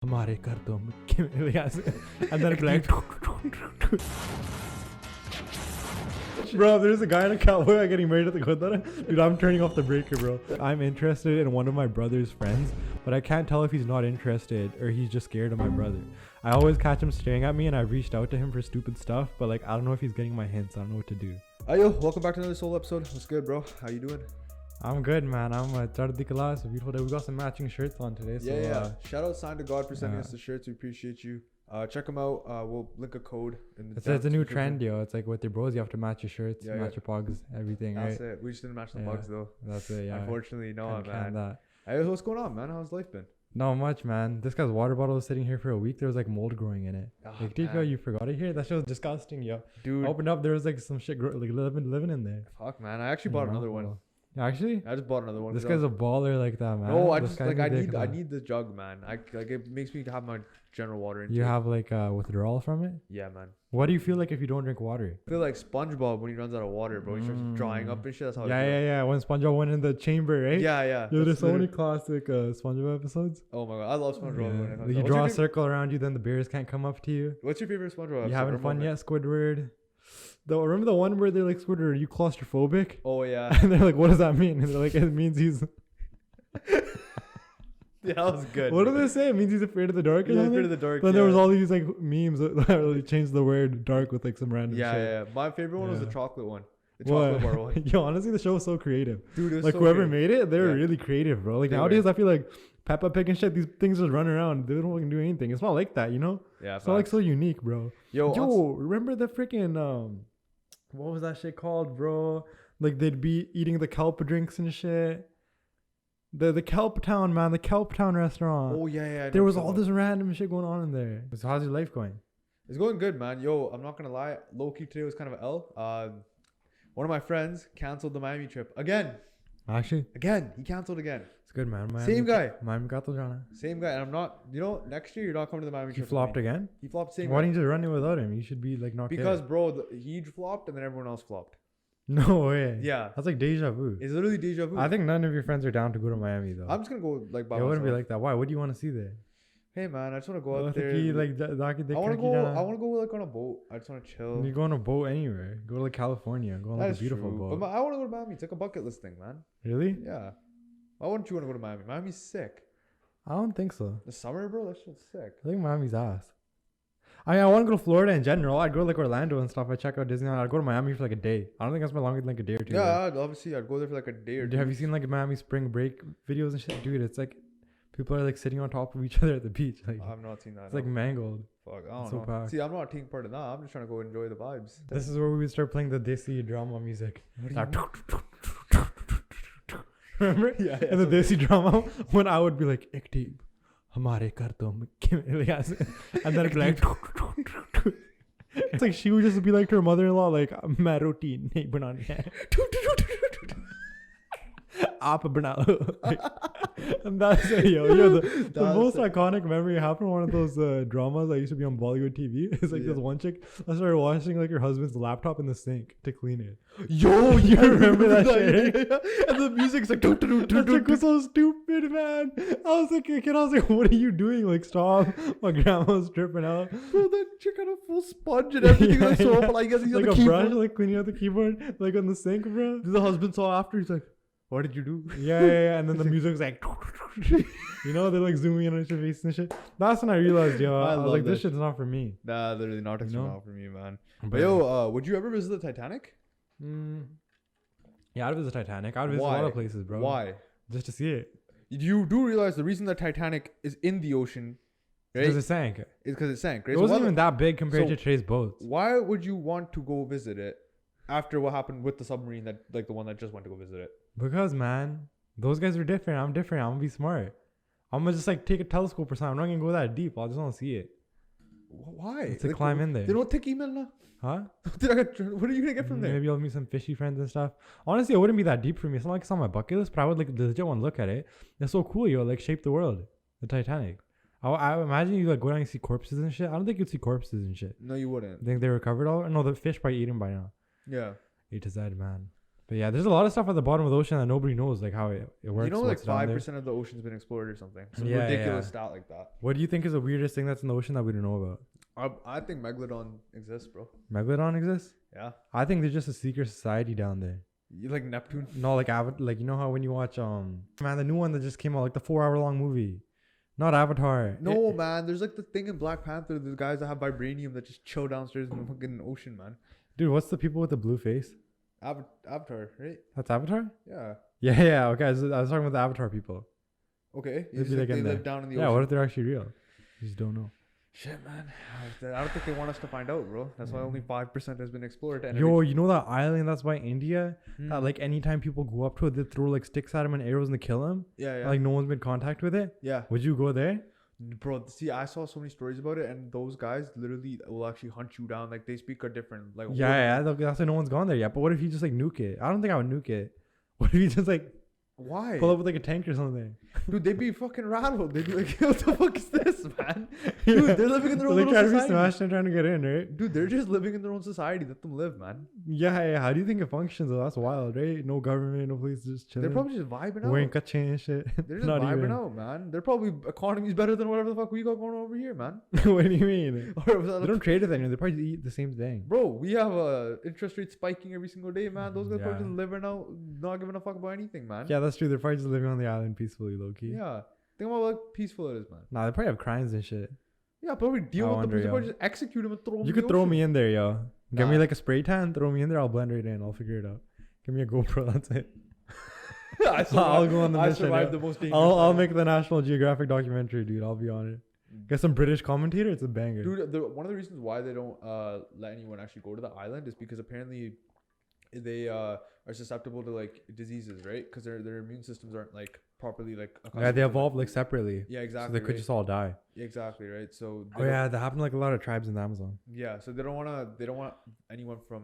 हमारे कर तुम and then like bro, there's a guy in a cowboy hat getting married at the Gurdwara. Dude, I'm turning off the breaker, bro. I'm interested in one of my brother's friends, but I can't tell if he's not interested or he's just scared of my brother. I always catch him staring at me and I've reached out to him for stupid stuff, but like I don't know if he's getting my hints. I don't know what to do. Yo, welcome back to another solo episode. What's good, bro? How you doing? I'm good, man. I'm Chardi Kala. It's a beautiful day. We got some matching shirts on today. So, Yeah. Shout out, sign to God for sending us the shirts. We appreciate you. Check them out. We'll link a code in the it's a new trend, yo. It's like with your bros, you have to match your shirts, match your pogs, everything, That's right? it. We just didn't match the mugs though. That's it, yeah. Unfortunately, no, man. That. Hey, what's going on, man? How's life been? Not much, man. This guy's water bottle was sitting here for a week. There was like mold growing in it. Like, dude, yo, you forgot it here? That shit was disgusting, yo. Dude. I opened up, there was like some shit like living in there. Fuck, man. I actually bought another one. Actually? I just bought another one. This guy's a baller like that, man. No, I just like I need the jug, man. Like it makes me have my general water intake. You have like withdrawal from it? Yeah, man. What do you feel like if you don't drink water? I feel like Spongebob when he runs out of water, bro. He starts drying up and shit. That's how I feel. Yeah. When SpongeBob went in the chamber, right? Yeah. Yo, there's so many classic SpongeBob episodes. Oh my god, I love SpongeBob. Yeah. You draw a circle around you, then the bears can't come up to you. What's your favorite SpongeBob episode? You having fun yet, Squidward? Remember the one where they're like, Squidward, are you claustrophobic? Oh yeah. And they're like, what does that mean? And they're like, it means he's Yeah, that was good. What do they say? It means he's afraid of the dark. He's afraid of the dark. Then there was all these like memes that really changed the word dark with like some random shit. Yeah. My favorite one was the chocolate one. The chocolate bar one. Yo, honestly, the show was so creative. Dude, it was like so whoever good. made it, they were really creative, bro. Like nowadays, I feel like Peppa Pig and shit, these things just run around. They don't fucking do anything. It's not like that, you know? Yeah. It's not like so unique, bro. Yo, remember the freaking what was that shit called, bro? Like they'd be eating the kelp drinks and shit. The Kelp Town, man, the Kelp Town restaurant. Oh yeah. There was all this random shit going on in there. So how's your life going? It's going good, man. Yo, I'm not gonna lie. Low key today was kind of an L. One of my friends canceled the Miami trip again. Actually, he canceled again. It's good, man. Same guy. Miami got the Jana. Same guy, and I'm not. You know, next year you're not coming to the Miami trip. He flopped again. He flopped. Same. Why didn't you just run it without him? You should be like not because, bro, he flopped and then everyone else flopped. No way. Yeah. That's like deja vu. It's literally deja vu. I think none of your friends are down to go to Miami though. I'm just gonna go like by It myself. wouldn't be like that. Why? What do you want to see there? Hey man, I just want to go out there. I want to go like on a boat. I just want to chill. You go on a boat anywhere. Go to like California. Go on like a beautiful boat. But I want to go to Miami. It's like a bucket list thing, man. Really? Yeah. Why wouldn't you want to go to Miami? Miami's sick. I don't think so. The summer, bro, that shit's sick. I think Miami's ass. I want to go to Florida in general. I'd go to like Orlando and stuff. I check out Disneyland. I'd go to Miami for like a day. I don't think that's my longer than like a day or two. Yeah, obviously I'd go there for like a day or two. Have you seen like Miami spring break videos and shit? Dude, it's like people are like sitting on top of each other at the beach. Like I've not seen that. It's like mangled. Fuck, I don't know. See, I'm not taking part in that. I'm just trying to go enjoy the vibes. This is where we would start playing the Desi Drama music. Remember? Yeah. And the Desi Drama, when I would be like, Ekdeep, hamare kar tum. And then it'd be like, it's like she would just be like to her mother-in-law, like, main roti nahi banani hai. Aap bana lo. And that's it, the most iconic memory happened on one of those dramas that used to be on Bollywood TV. It's like this one chick that started washing like her husband's laptop in the sink to clean it. Yo, you remember that shit? Yeah. And the music's like, that chick was so stupid, man. I was like, a kid, I was like, what are you doing? Like, stop. My grandma's tripping out. Bro, that chick had a full sponge and everything. Like, so up, I guess he's like on the a keyboard. brush, like cleaning out the keyboard, like on the sink, bro. The husband saw after, he's like, what did you do? Yeah. And then the music's like, you know, they're like zooming in on your face and shit. That's when I realized, I was like, this shit's not for me. Nah, literally not for me, man. But yo, would you ever visit the Titanic? Yeah, I'd visit Titanic. I'd visit a lot of places, bro. Why? Just to see it. You do realize the reason the Titanic is in the ocean, right? Because it sank. Is because it sank, right? It wasn't even that big compared to today's boats. Why would you want to go visit it after what happened with the submarine that, like the one that just went to go visit it? Because, man, those guys are different. I'm different. I'm gonna be smart. I'm gonna just like take a telescope or something. I'm not gonna go that deep. I just want to see it. Why? To climb in there. They don't take email now. Huh? What are you gonna get from there? Maybe I'll meet some fishy friends and stuff. Honestly, it wouldn't be that deep for me. It's not like it's on my bucket list, but I would like legit want to look at it. It's so cool, yo. Like shape the world. The Titanic. I imagine you like go down and see corpses and shit. I don't think you'd see corpses and shit. No, you wouldn't. Think they recovered all? No, the fish probably eat them by now. Yeah. A to Z, man. But yeah, there's a lot of stuff at the bottom of the ocean that nobody knows, like how it works. You know, like what's down there. 5% of the ocean's been explored or something. Some Yeah, ridiculous yeah. stat like that. What do you think is the weirdest thing that's in the ocean that we don't know about? I think Megalodon exists, bro. Megalodon exists? Yeah. I think there's just a secret society down there. You like Neptune? No, like like you know how when you watch man, the new one that just came out, like the 4-hour long movie. Not Avatar. No, man. There's like the thing in Black Panther. The guys that have vibranium that just chill downstairs in the fucking ocean, man. Dude, what's the people with the blue face? Avatar, right? That's Avatar? Yeah. Yeah. Okay, I was talking about the Avatar people. Okay. They'd be like they in there. live down in the Yeah, ocean. what if they're actually real? You just don't know. Shit, man. I don't think they want us to find out, bro. That's why only 5% has been explored. And Yo, you know that island that's by India? Hmm. That like anytime people go up to it, they throw like sticks at him and arrows and they kill him? Yeah. Like no one's made contact with it? Yeah. Would you go there? Bro, see, I saw so many stories about it, and those guys literally will actually hunt you down. Like, they speak a different, like... Yeah, that's why no one's gone there yet. But what if you just like nuke it? I don't think I would nuke it. What if you just like Why? pull up with like a tank or something? Dude, they'd be fucking rattled. They'd be like, what the fuck is this, man? Dude, they're living in their own They're little trying to be society. smashed and trying to get in, right? Dude, they're just living in their own society. Let them live, man. Yeah. How do you think it functions? Though? That's wild, right? No government, no police, just chilling. They're probably just vibing out. wearing kache and shit. They're just Not vibing even. out, man. They're probably economy's better than whatever the fuck we got going on over here, man. What do you mean? Or was that They don't trade with anyone. They probably eat the same thing. Bro, we have interest rate spiking every single day, man. Those guys Yeah. probably just living out, not giving a fuck about anything, man. Yeah, that's true. They're probably just living on the island peacefully, low key. Yeah. Think about how peaceful it is, man. Nah, they probably have crimes and shit. Yeah, probably deal I with wonder, them. yo. Probably just execute them and throw them. You could throw me in there, yo. Give me Nah. like a spray tan, throw me in there. I'll blend right in. I'll figure it out. Give me a GoPro. That's it. I'll go on the I mission. survived yo. the most dangerous. I'll time. make the National Geographic documentary, dude. I'll be on it. Get some British commentator. It's a banger. Dude, one of the reasons why they don't let anyone actually go to the island is because apparently they are susceptible to like diseases, right? Because their immune systems aren't like properly like. Yeah, they evolved like separately. Yeah, So exactly. they could just all die. Exactly right. So. Oh yeah, that happened like a lot of tribes in the Amazon. Yeah, so they don't want anyone from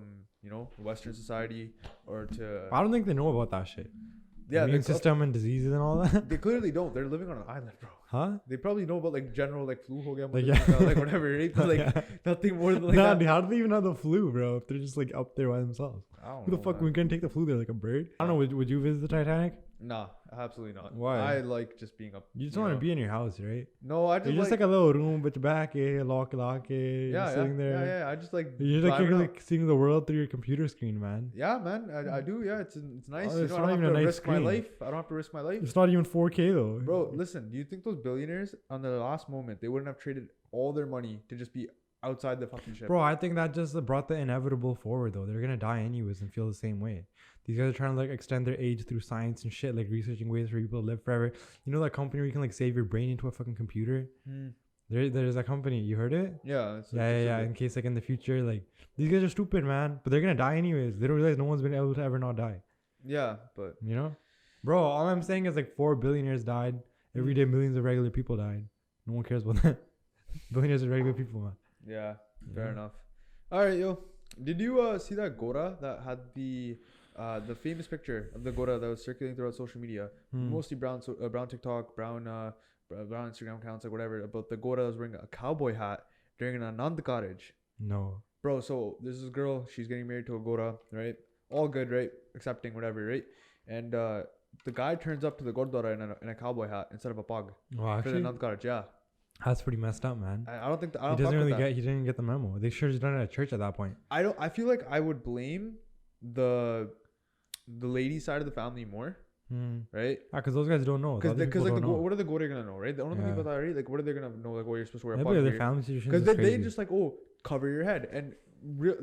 Western society or to. I don't think they know about that shit. Yeah, Immune they, system and diseases and all that. they clearly don't. They're living on an island, bro. Huh? They probably know about like general like flu, Like, yeah. like whatever, right? But, like Yeah. nothing more than like Nah, that. dude, how do they even have the flu, bro? If they're just like up there by themselves. I don't Who the know, fuck man. we gonna take the flu there like a bird? I don't know. Would you visit the Titanic? Nah, absolutely not. Why? I like just being up. You just want to be in your house, right? No, I just You're just like a little room, but you're back, lock, yeah, sitting there. Yeah. I just like. You're like vibing you're out. like seeing the world through your computer screen, man. Yeah, man. I do. Yeah, it's nice. Oh, it's I not don't have even a to nice risk my screen. life. I don't have to risk my life. It's not even 4K though, Bro, listen. Do you think those billionaires on the last moment they wouldn't have traded all their money to just be outside the fucking ship? Bro, I think that just brought the inevitable forward though. They're gonna die anyways and feel the same way. These guys are trying to like extend their age through science and shit, like researching ways for people to live forever. You know that company where you can like save your brain into a fucking computer? There's a company. You heard it? Yeah. Yeah. In case like in the future, like these guys are stupid, man. But they're gonna die anyways. They don't realize no one's been able to ever not die. Yeah, but You know, bro. All I'm saying is like 4 billionaires died every day. Millions of regular people died. No one cares about that. Billionaires are regular people, man. yeah, fair Yeah. enough. All right, yo. Did you see that Gora that had the famous picture of the Gora that was circulating throughout social media? Mostly brown TikTok, brown Instagram accounts, like whatever, about the Gora that was wearing a cowboy hat during an Anand Karaj. No. Bro, so there's this girl, she's getting married to a Gora, right? All good, right? Accepting, whatever, right? And the guy turns up to the Gurdwara in a cowboy hat instead of a pug Well, for the actually, Anand Karaj. Yeah, that's pretty messed up, man. I don't think I He don't doesn't fuck with really that. he didn't get the memo. They should have done it at church at that point. I feel like I would blame the lady side of the family more, right? Because those guys don't know. Because Because like don't know. what are the Gora gonna know, right? They don't know Yeah. anything about that, right? Like what are they gonna know? Like, you're supposed to wear a Maybe pug. their family situation Because is they crazy. just like, oh, cover your head, and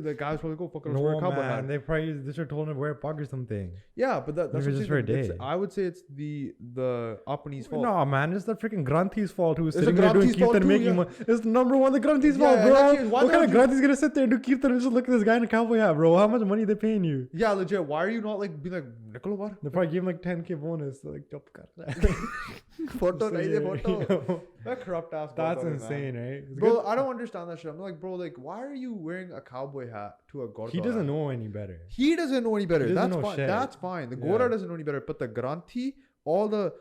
the guys probably go fucking wear No, a cowboy man. hat. They should have told him to wear a pug or something. Yeah, but that's Maybe what just for a day. I would say it's the Apani's fault. No, man. It's the freaking Granti's fault who's It's sitting the there doing Granti's fault Kirtan too, making yeah. money. It's number one the Granti's Yeah, fault, bro. exactly. Why What the kind of hell Granti's gonna sit there and do Kirtan and just look at this guy in a cowboy hat, bro? How much money they paying you? Yeah, legit. Why are you not like being like Nicolo? They probably give him like 10K bonus. Like, "Chup kar." Photo, So, nahi de photo. yo, That corrupt ass. That's Gurdwara, man. insane, right? It's Bro, good. I don't understand that shit. I'm like, bro, like, why are you wearing a cowboy hat to a Gurdwara? He doesn't know any better. He doesn't know any better. He doesn't That's know fine. shit. That's fine. The Yeah. Gora doesn't know any better. But the Granthi, all the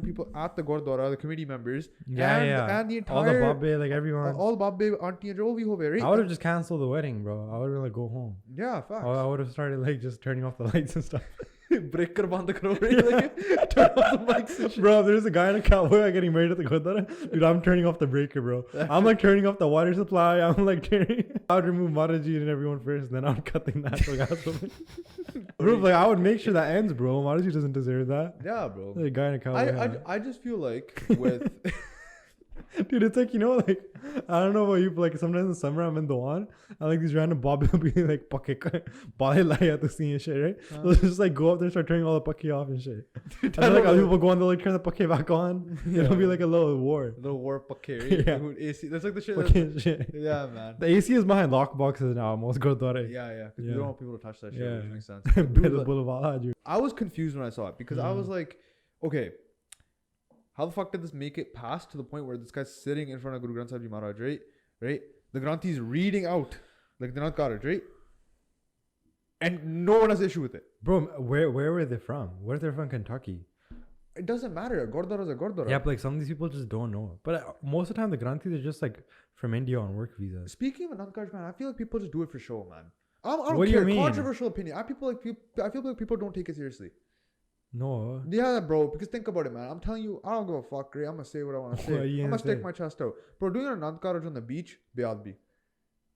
people at the Gurdwara, the committee members, and the all the entire babbe, like everyone. all the babbe, auntie, and jo bhi hove, right? I would have just canceled the wedding, bro. I would have like go home. Yeah, facts. I would have started like just turning off the lights and stuff. Breaker band karo, right? Like, turn off the mics and shit. Bro, if there's a guy in a cowboy hat getting married at the Gurdwara, dude, I'm turning off the breaker, bro. I'm like turning off the water supply. I'm like I would remove Mataji and everyone first, then I would cut the natural gas open. Bro, like I would make sure that ends, bro. Mataji doesn't deserve that. Yeah, bro. The guy in a cowboy hat. I just feel like with dude, it's like, you know, like I don't know about you, but like sometimes in the summer I'm in Doan and like these random bobby will be like pake bale lai at the scene and shit, right? They'll just like go up there and start turning all the pake off and shit. And then like other people go on, they'll like turn the pake back on. Yeah. It'll be like a little war. The war pake, right? Yeah. AC. That's like the shit. Shit. Yeah, man. The AC is behind lock boxes now. Most Gurdwara. Yeah. Because you don't want people to touch that shit, Yeah. which makes sense. Dude, I was confused when I saw it because I was like, okay, how the fuck did this make it past to the point where this guy's sitting in front of Guru Granth Sahib Ji Maharaj, right? The Granthe's reading out like the Nath Karaj, right? And no one has issue with it. bro, where were they from? What if they're from Kentucky? It doesn't matter. Gurdwara is a Gurdwara. Yeah, but like some of these people just don't know. But most of the time, the Granthis are just like from India on work visas. Speaking of Nath Karaj, man, I feel like people just do it for show, man. I don't What do care. you mean? Controversial opinion. I feel like people don't take it seriously. No. Yeah, bro. Because think about it, man. I'm telling you, I don't give a fuck, right? I'm gonna say what I want to say. What are you I'm gonna gonna stick say? my chest out, bro. Doing a Nath Karaj on the beach, beadbi.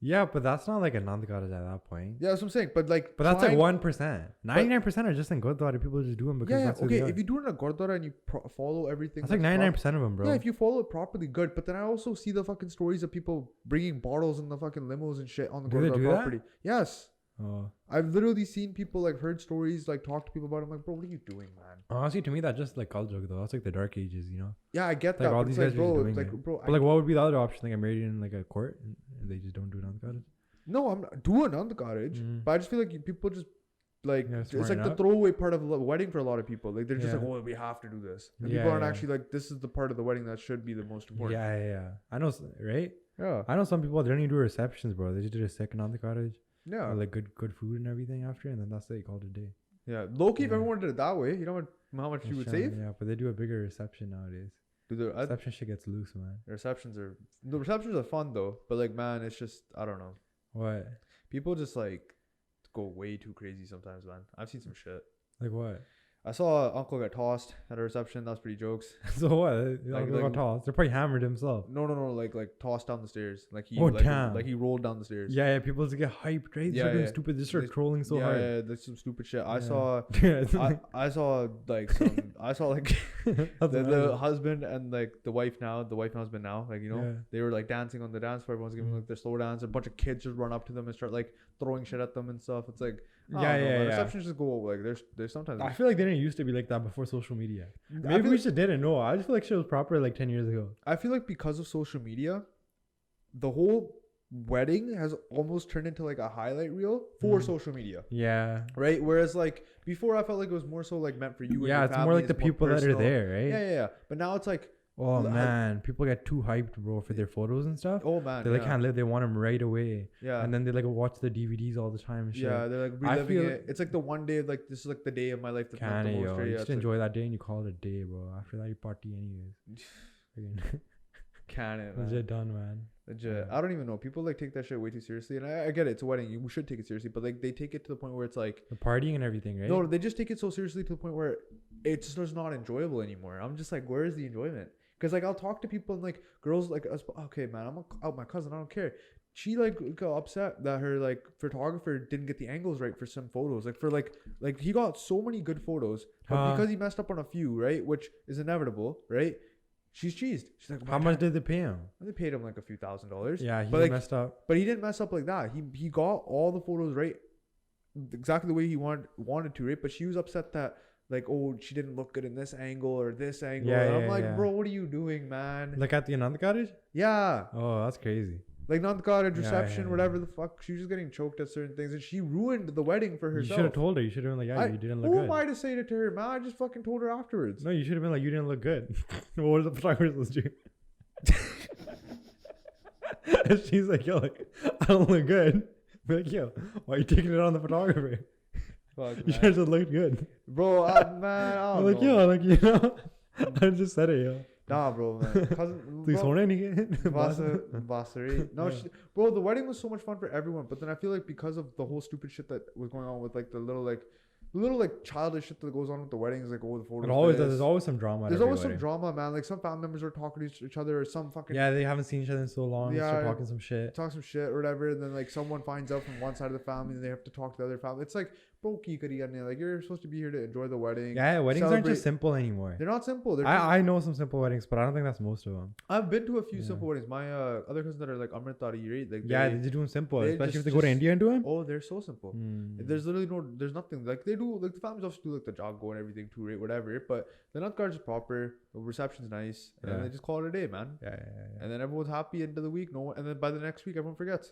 Yeah, but that's not like a Nandkaraj at that point. Yeah, that's what I'm saying. But like, But that's like 1%. 99% are just in Gurdwara. People just do them because that's who okay. they are. If you do it in a Gurdwara and you follow everything, That's like 99% of them, bro. Yeah, if you follow it properly, good. But then I also see the fucking stories of people bringing bottles in the fucking limos and shit on the Do they Gurdwara do property. Yes. Oh. I've literally seen people like heard stories, like talk to people about it. I'm like, bro, what are you doing, man? Honestly, to me, that's just like culture, though. That's like the dark ages, you know? Yeah, I get Like that. all but these it's guys like, are just bro, doing like, it. bro, But like, what would be the other option? Like, I'm married in like a court and they just don't do Nandkaraj? no, I'm not doing on the cottage, but I just feel like people just like it's like the throwaway part of a wedding for a lot of people. Like they're just like, oh, we have to do this, and people aren't actually like, this is the part of the wedding that should be the most important. Yeah. I know, right? Yeah. I know some people, they don't even do receptions, bro. They just did a second Nandkaraj. Yeah. Or like good food and everything after, and then that's it. Called it a day. Yeah. Low-key, if everyone did it that way, you know how much you would save? Yeah, but they do a bigger reception nowadays. Reception shit gets loose, man. The receptions are fun though, but like, man, it's just, I don't know. What? People just like go way too crazy sometimes, man. I've seen some shit. Like what? I saw an uncle get tossed at a reception. That was pretty jokes. So what? Like tossed. They're probably hammered himself. No. Like tossed down the stairs. Like he like he rolled down the stairs. Yeah. People just get hyped, right? They're doing stupid. They start trolling so hard. Yeah, there's some stupid shit. I saw like the husband and like the wife and husband now, like, you know, they were like dancing on the dance floor. Everyone's giving like their slow dance. A bunch of kids just run up to them and start like throwing shit at them and stuff. It's like, receptions just go like there's sometimes. I feel like they didn't used to be like that before social media. Maybe we just didn't know. I just feel like shit was proper like 10 years ago. I feel like because of social media, the whole wedding has almost turned into like a highlight reel for social media. Yeah. Right? Whereas like before, I felt like it was more so like meant for you. Yeah, it's more like the people that are there, right? Yeah. But now it's like, oh man, people get too hyped, bro, for their photos and stuff. Oh man, they like can't live. They want them right away. Yeah, and then they like watch the DVDs all the time. And shit. Yeah, they're like reliving it. It's like the one day of like, this is like the day of my life that meant the most. You just enjoy that day and you call it a day, bro. After that, you party anyways. Can it? Legit done, man. Legit. I don't even know. People like take that shit way too seriously, and I get it. It's a wedding. You should take it seriously, but like they take it to the point where it's like the partying and everything, right? No, they just take it so seriously to the point where it's just not enjoyable anymore. I'm just like, where is the enjoyment? Because like I'll talk to people and like girls like, okay, man, I'm out my cousin. I don't care. She like got upset that her like photographer didn't get the angles right for some photos. Like for like he got so many good photos, but because he messed up on a few, right, which is inevitable, right? She's cheesed. She's like, how much did they pay him? They paid him like a few $1,000s. Yeah, he messed up. But he didn't mess up like that. He got all the photos right, exactly the way he wanted to, right? But she was upset that like, oh, she didn't look good in this angle or this angle. Yeah, and I'm like, bro, what are you doing, man? Like at the Nandkaraj? Yeah. Oh, that's crazy. Like Nandkaraj reception, whatever the fuck. She was just getting choked at certain things, and she ruined the wedding for herself. You should have told her. You should have been like, you didn't look good. Who am I to say it to her, man? I just fucking told her afterwards. No, you should have been like, you didn't look good. What was the photographer supposed to do? And she's like, yo, like, I don't look good. Be like, yo, why are you taking it on the photographer? Fuck, You man. just looked good. Bro, man, I I'm don't like, know. yo, like, you know, I just said it, yo. Nah, bro, man. Cousin, Please bro, hold it. Basari. No, Yeah. bro, the wedding was so much fun for everyone, but then I feel like because of the whole stupid shit that was going on with like the little like childish shit that goes on with the weddings, like oh the photos. It always does. this. There's always some drama. At There's every always some wedding. drama, man. Like some family members are talking to each other, or some fucking Yeah, they haven't seen each other in so long. Yeah, Start talking some shit. talk some shit or whatever, and then like someone finds out from one side of the family, and they have to talk to the other family. It's like, bro, ki kari karne? Like you're supposed to be here to enjoy the wedding. Yeah, weddings aren't celebrate- just simple anymore. They're not simple. They're I know some simple weddings, but I don't think that's most of them. I've been to a few Yeah. simple weddings. My other cousins that are like Amritari, right? Like Yeah, they do them simple, they especially if just- they go to just- India and do them. oh, they're so simple. There's literally there's nothing like they do. Like the families also do like the jago and everything too, right? Whatever. But the nut card is proper. The reception's nice, and then Yeah. they just call it a day, man. Yeah. And then everyone's happy end of the week. No, and then by the next week, everyone forgets.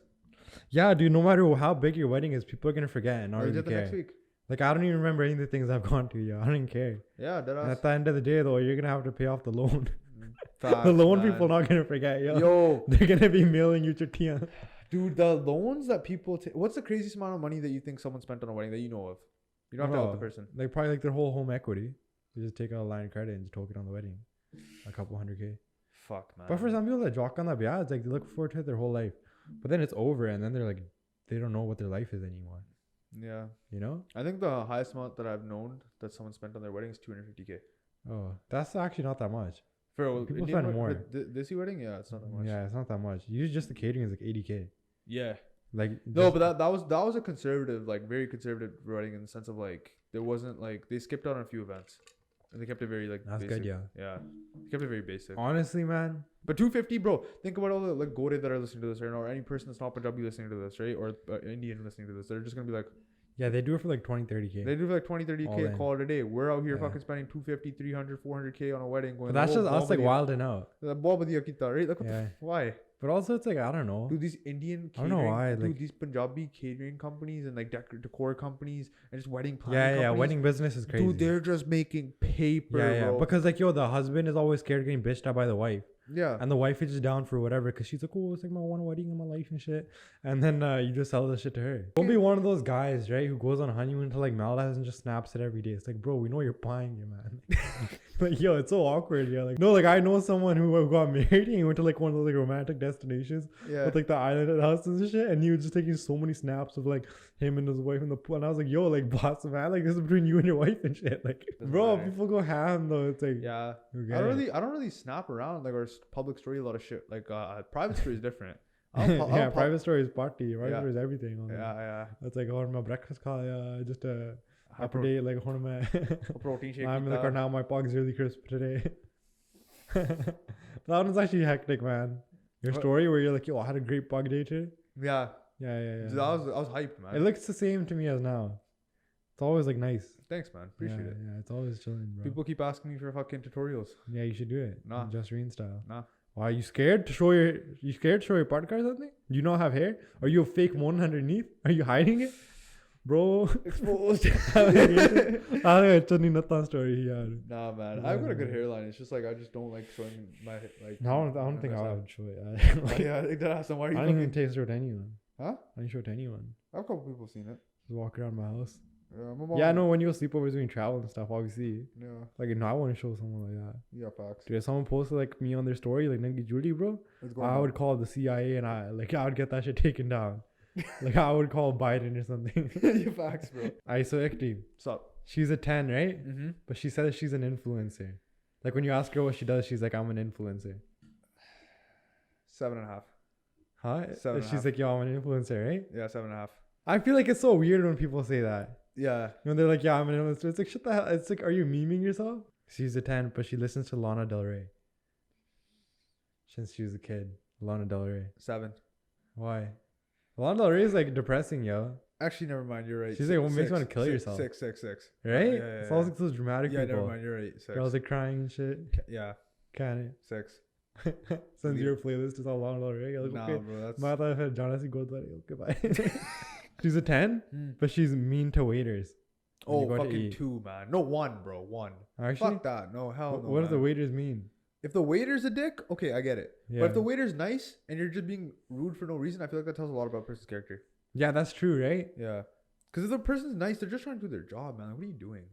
Yeah, dude. No matter how big your wedding is, people are gonna forget and not Or really the next care. week. Like I don't even remember any of the things I've gone to. Yo, I don't even care. Yeah, that And at the end of the day, though, you're gonna have to pay off the loan. Facts, The loan man. people not gonna forget. Yo, They're gonna be mailing you tortilla. dude, the loans that people take. What's the craziest amount of money that you think someone spent on a wedding that you know of? You don't have to help the person. Like probably like their whole home equity. You just take out a line of credit and just token on the wedding. A couple $100K. Fuck, man. But for some people that jock on that, yeah, it's like they look forward to it their whole life. But then it's over and then they're like, they don't know what their life is anymore. Yeah, You know? I think the highest amount that I've known that someone spent on their wedding is 250K. Oh, that's actually not that much. For a People Indian spend more. Desi wedding, yeah, it's not that much. Yeah, it's not that much. Usually just the catering is like 80K. Yeah. Like No, just- but that was a conservative, like very conservative wedding in the sense of like there wasn't like they skipped out on a few events. And they kept it very like That's basic. good, yeah. Yeah. They kept it very basic. honestly, man. But 250, bro. Think about all the like Gore that are listening to this right now, or any person that's not Punjabi listening to this, right? Or Indian listening to this. They're just gonna be like, Yeah, they do it for like 20, 30K. they do like 20, 30K All and in. call it a day. We're out here Yeah. fucking spending 250, 300, 400K on a wedding. Going, But that's "Oh, just us like Bob wilding out. Badiya kita," right? Like, what Yeah. why? But also it's like, I don't know. Dude, these Indian I don't catering, know why, dude, like- these Punjabi catering companies and like decor companies and just wedding planning Yeah, companies. wedding business is crazy. Dude, they're just making paper, yeah. bro. Because like, yo, the husband is always scared of getting bitched at by the wife. Yeah. And the wife is just down for whatever because she's like, oh, it's like my one wedding in my life and shit. And then you just sell this shit to her. Don't be one of those guys, right, who goes on a honeymoon to like Maldives and just snaps it every day. It's like, bro, we know you're buying it, man. Like, yo, it's so awkward. Yeah, like, no, like I know someone who got married and he went to like one of those like romantic destinations Yeah. with like the island houses and shit. And he was just taking so many snaps of like him and his wife in the pool. And I was like, yo, like, boss, man, like this is between you and your wife and shit. Like, Doesn't bro, matter. people go ham though. It's like, Yeah. okay. I don't really snap around like our public story a lot of shit. Like private story is different. Yeah, private story is party. Private Yeah. story is everything. On Yeah, there. yeah. It's like, oh, my breakfast call, yeah, just High up to date, like, one of my. protein shake. I'm in the car now. My pog's really crisp today. That one's actually hectic, man. Your What? story where you're like, yo, I had a great pog day today. Yeah. Yeah. Dude, I was hyped, man. It looks the same to me as now. It's always like nice. Thanks, man. Appreciate it. Yeah, it's always chilling, bro. People keep asking me for fucking tutorials. Yeah, you should do it. Nah. Just Reen style. Nah. Why are you scared to show your? You scared to show your part card or something? Do you not have hair? Are you a fake one underneath? Are you hiding it, bro? Exposed. It's a Nathan story. Yeah. Nah, man. I've got a good hairline. It's just like I just don't like showing my like. No, I don't think I myself. would show it. Yeah, I think that why are I you don't even fucking... taste it to anyone. Huh? I didn't show it to anyone. I have a couple people seen it. Just walk around my house. My mom, Yeah, no, when you go sleepovers when you travel and stuff, obviously. Yeah. Like, no, I want to show someone like that. Yeah, facts. Dude, if someone posted like me on their story, like Nagi Julie, bro, What's going I on? would call the CIA and I would get that shit taken down. Like, I would call Biden or something. Yeah, facts, bro. I so Ekdeep. What's up? She's a 10, right? Mm-hmm. But she says she's an influencer. Like, when you ask her what she does, she's like, I'm an influencer. 7.5. Huh? 7.5. She's like, yo, I'm an influencer, right? Yeah, 7.5. I feel like it's so weird when people say that. Yeah. When they're like, yeah, I'm an influencer. It's like, shut the hell. It's like, are you memeing yourself? She's a 10, but she listens to Lana Del Rey. Since she was a kid. Lana Del Rey. 7. Why? Lana Del Rey is like depressing, yo. Actually, never mind. You're right. She's like, what makes you want to kill yourself? 6. Right? Yeah, It's always like those dramatic Yeah, people. never mind. You're right. 6. Girls like crying and shit. Yeah, Can 6. it? Since your playlist is all Lana Del Rey. You're like, Nah, okay. bro. That's. My life had Desi Drama. Okay, bye. She's a 10, Hmm. but she's mean to waiters. when you Oh, go to fucking eat. 2, man. No, 1, bro. 1. Actually, Fuck that. No, hell no. what do the man. waiters mean? If the waiter's a dick, okay, I get it. Yeah. But if the waiter's nice and you're just being rude for no reason, I feel like that tells a lot about a person's character. Yeah, that's true, right? Yeah. Because if the person's nice, they're just trying to do their job, man. Like, what are you doing?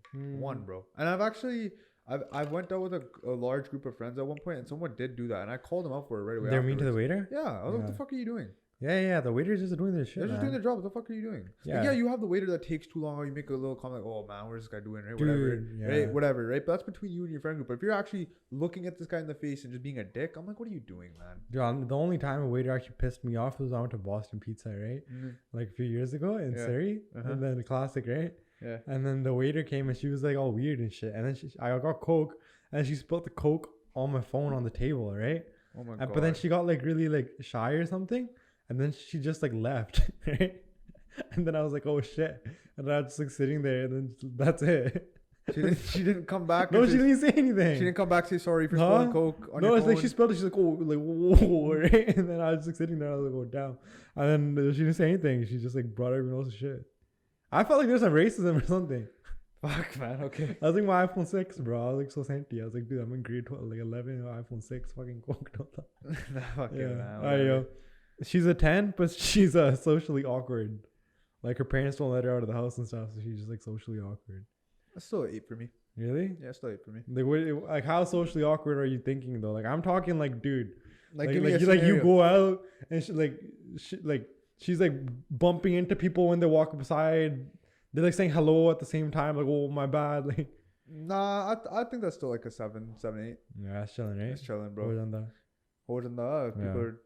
One, bro. And I went out with a large group of friends at one point, and someone did do that, and I called them out for it right away. They're mean to the waiter? Yeah. I was like, what the fuck are you doing? Yeah. The waiters just doing their shit. They're just doing their job. What the fuck are you doing? Yeah. Like, yeah, you have the waiter that takes too long, or you make a little comment like, oh man, where's this guy doing? Right? Dude, Right? Whatever, right? But that's between you and your friend group. But if you're actually looking at this guy in the face and just being a dick, I'm like, what are you doing, man? Dude, the only time a waiter actually pissed me off was I went to Boston Pizza, right? Like a few years ago in Surrey. And then the classic, right? Yeah. And then the waiter came and she was like all weird and shit. And then I got Coke and she spilled the Coke on my phone on the table, right? Oh my god. But then she got like really like shy or something. And then she just like left, right? And then I was like, oh shit. And then I was just like sitting there and then that's it. She didn't come back. No, she didn't say anything. She didn't come back and say sorry for spilling Coke on no, your it's phone. like she spilled it. She's like, oh, like, whoa, right? And then I was just like sitting there. I was like, oh, damn. And then she didn't say anything. She just like brought everyone else's shit. I felt like there's some racism or something. Fuck, man. Okay. I was like, my iPhone 6, bro. I was like so senti. I was like, dude, I'm in grade 12, like 11, iPhone 6, fucking Coke. Nah, fuck it, man. Alright, yo. She's a 10, but she's socially awkward. Like her parents don't let her out of the house and stuff, so she's just like socially awkward. That's still an 8 for me. Really? Yeah, still 8 for me. Like how socially awkward are you thinking though? Like I'm talking like, dude, Like you go out and she's like bumping into people when they walk beside. They're like saying hello at the same time. Like, oh my bad. Like, nah, I think that's still like a 7, 8. yeah, that's chilling, right? It's chilling, bro. More than that.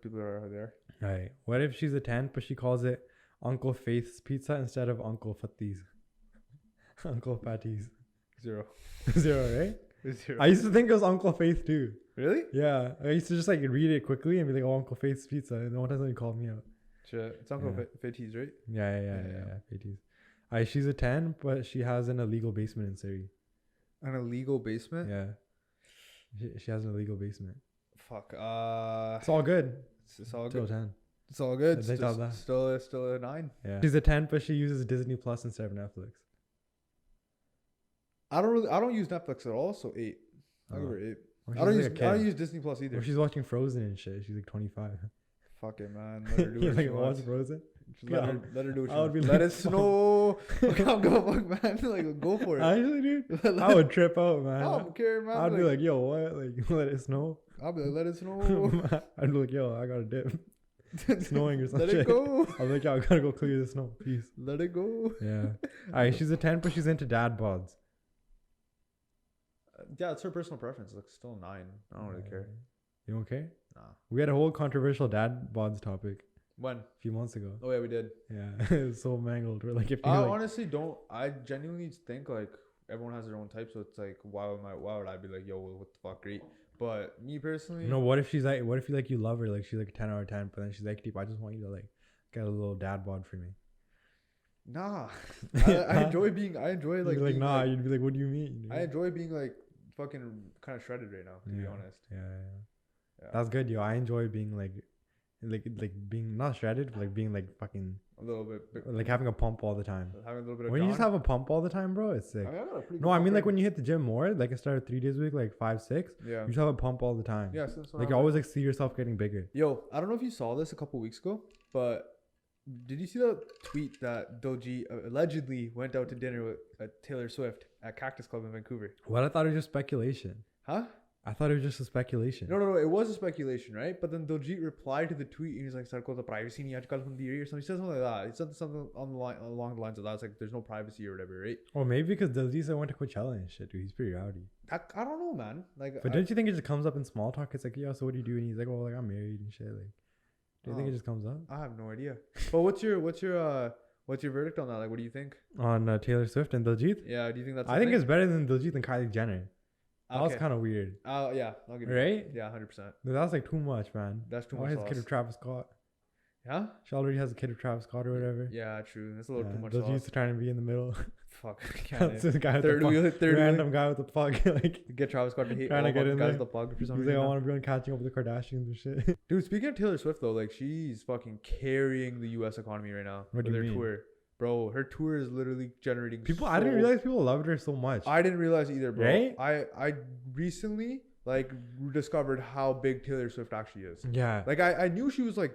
People are there. Right. What if she's a 10, but she calls it Uncle Faith's Pizza instead of Uncle Fatty's? Uncle Fatty's. 0. 0, right? 0. I used to think it was Uncle Faith too. Really? Yeah. I used to just like read it quickly and be like, oh, Uncle Faith's Pizza. And then one time somebody called me out. Shit. It's Uncle Fatty's, right? Yeah. Fatty's. She's a 10, but she has an illegal basement in Surrey. An illegal basement? Yeah. She has an illegal basement. Fuck. It's all good. It's all Still good. 10. It's all good. It's Still a 9. Yeah. She's a 10, but she uses Disney Plus instead of Netflix. I don't use Netflix at all, so 8. I'll give her 8. I don't use Disney Plus either. Or she's watching Frozen and shit. She's like 25. Fuck it, man. Let her do what she wants. Watch Frozen? Let her do what she wants. Let it snow. Go, fuck, man. Like, go for it. Actually, dude, I would trip out, man. I don't care, man. I'd be like, yo, what? Like, let it snow? I'll be like, let it snow. I'd be like, yo, I got a dip. It's snowing or something. Let it go. I was like, yo, I gotta go clear the snow. Peace. Let it go. Yeah. Alright, she's a 10, but she's into dad bods. Yeah, it's her personal preference. It's still 9. I don't really care. You don't care? Nah. We had a whole controversial dad bods topic. When? A few months ago. Oh yeah, we did. Yeah, it was so mangled. We're like, if you honestly don't. I genuinely think like everyone has their own type, so it's like, why would I be like, yo, what the fuck, great? But me personally, what if she's like, you love her, like she's like a 10 out of 10, but then she's like, Ekdeep, I just want you to like get a little dad bod for me. Nah, I enjoy like. You'd be like, nah, like, you'd be like, what do you mean? I enjoy being like fucking kind of shredded right now, to be honest. Yeah. That's good, yo. I enjoy being like being not shredded, but like being like fucking a little bit, like having a pump all the time. Having a little bit of when you just have a pump all the time, bro, it's sick. I mean like when you hit the gym more, like I started 3 days a week, like 5, 6. Yeah. You just have a pump all the time. Yeah. Like you always like see yourself getting bigger. Yo, I don't know if you saw this a couple weeks ago, but did you see the tweet that Diljit allegedly went out to dinner with Taylor Swift at Cactus Club in Vancouver? What? I thought it was just speculation. Huh? I thought it was just a speculation. No. It was a speculation, right? But then Diljit replied to the tweet and he's like, "Sir, ko to privacy nahi aajkal hundi rahi," or something. He said something like that. He said something along the lines of that. It's like there's no privacy or whatever, right? Or maybe because Diljit said went to Coachella and shit, dude. He's pretty rowdy. I don't know, man. Like, but don't you think it just comes up in small talk? It's like, yo, so what do you do? And he's like, oh, like I'm married and shit. Like, do you think it just comes up? I have no idea. But what's your verdict on that? Like, what do you think on Taylor Swift and Diljit? Yeah, do you think that's? I think it's better than Diljit and Kylie Jenner. That was kind of weird. Yeah, I'll give you right? Yeah, 100%. That's like too much, man. That's too much. Why has a kid of Travis Scott? Yeah? She already has a kid of Travis Scott or whatever. Yeah, true. That's a little too much. Diljit's trying to be in the middle. Fuck. That's the guy with the random guy with the plug. Like, get Travis Scott to hate trying to get in there. The plug for some reason. He's like, I want to be on Catching Up with the Kardashians and shit. Dude, speaking of Taylor Swift though, like she's fucking carrying the U.S. economy right now. What do you mean? Tour. Bro, her tour is literally generating people. I didn't realize people loved her so much. I didn't realize either, bro. Right? I recently like discovered how big Taylor Swift actually is. Yeah. Like I knew she was like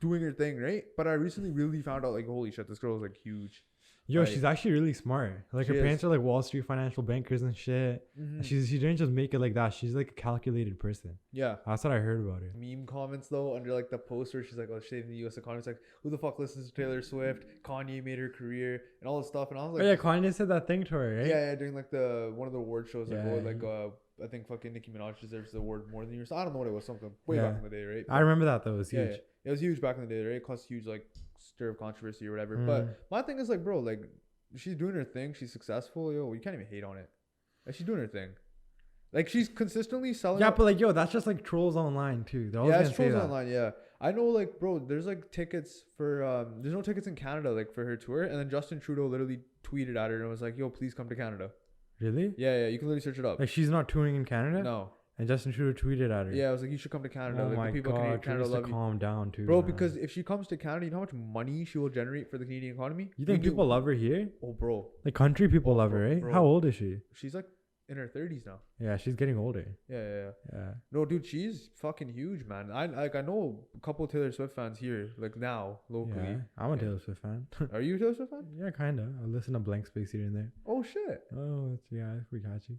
doing her thing, right? But I recently really found out like, holy shit, this girl is like huge. Yo, Like, she's actually really smart. Like her she parents is. are like Wall Street financial bankers and shit. Mhm. She didn't just make it like that. She's like a calculated person. Yeah. That's what I heard about her. Meme comments though under like the poster, she's like, "Oh, saving the U.S. economy." It's like, who the fuck listens to Taylor Swift? Kanye made her career and all this stuff, and I was like, Oh yeah, Kanye said that thing to her, right? yeah, during like the one of the award shows, like, Yeah, oh, like I think fucking Nicki Minaj deserves the award more than yours. I don't know what it was, something way back in the day, right? I remember that though. It was Yeah, huge. yeah, it was huge back in the day, right? It caused huge like stir of controversy or whatever. Mm. But my thing is like, bro, like she's doing her thing. She's successful. Yo, you can't even hate on it. Like she's doing her thing. Like she's consistently selling. Yeah, but like, yo, that's just like trolls online too. They're always Yeah, gonna it's say trolls that. online. Yeah, I know. Like, bro, there's like tickets for there's no tickets in Canada like for her tour, and then Justin Trudeau literally tweeted at her and was like, "Yo, please come to Canada." Really? Yeah, you can literally search it up. Like she's not touring in Canada? No. And Justin Trudeau tweeted at her. Yeah, I was like, you should come to Canada. Oh like, my the people in god, Canada Trudeau's love to you. calm down too. Bro, man. because if she comes to Canada, you know how much money she will generate for the Canadian economy? You think people love her here? Oh, bro. Like country people love her, bro, right? bro. How old is she? She's like in her 30s now. Yeah, she's getting older. Yeah. Yeah. No, dude, she's fucking huge, man. I know a couple of Taylor Swift fans here, like now, locally. Yeah, I'm a Taylor Swift fan. Are you a Taylor Swift fan? Yeah, kinda. I listen to Blank Space here and there. Oh, shit. Oh, it's pretty catchy.